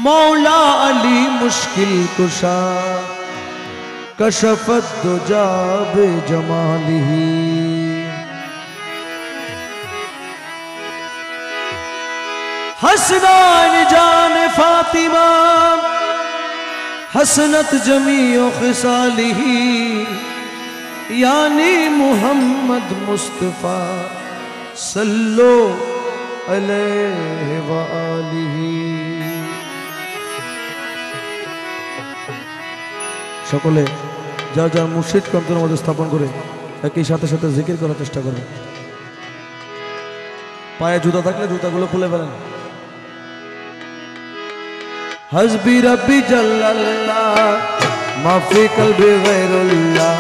मौला अली मुश्किल कुशा कशफत दुजा बेजमालिही। हसनान जान फातिमा हसनत जमीओ खिसालिही यानी मुहम्मद मुस्तफा सल्लो अलैहि व आलिही। सकले যার যার মুর্শিদকে অন্তরের মধ্যে স্থাপন করে একই সাথে সাথে জিকির করার চেষ্টা করবেন। পায়ে জুতা থাকলে জুতাগুলো খুলে ফেলেন। हस्बी रब्बी जल्लल्लाह माफी कल्बी गैरुल्लाह।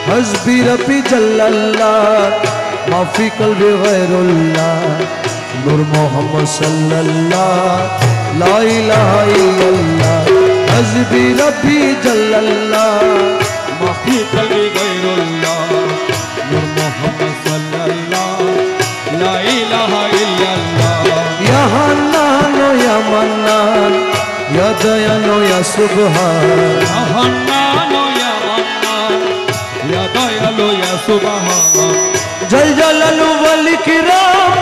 हस्बी रब्बी जल्लल्लाह माफी कल्बी गैरुल्लाह। नूर मोहम्मद सल्लल्लाह ला इलाहा इल्लल्लाह। हस्बी रब्बी जल्लल्लाह माफी कल्बी गैरुल्लाह। नूर मोहम्मद सल्लल्लाह ला इलाहा इल्लल्लाह। या हन्नानो या मन्नान या दयानो या सुबहान। या हन्नानो या मन्नान या दयालो या सुबहान। जल जलालु वल इकराम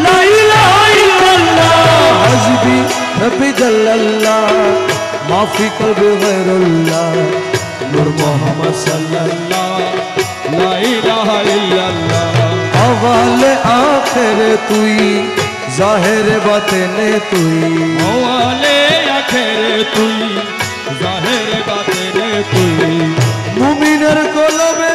ला इलाहा इल्लल्लाह। हस्बी रब्बी जल्लल्लाह माफी कल्बी गैरुल्लाह। नूर मोहम्मद सल्लल्लाह ला इलाहा इल्लल्लाह। अव्वल आखिर तुई जाहिर बातिने तुई। अव्वल आखिर तुई जाहिर बातिने तुई। मुमिनर कोलबे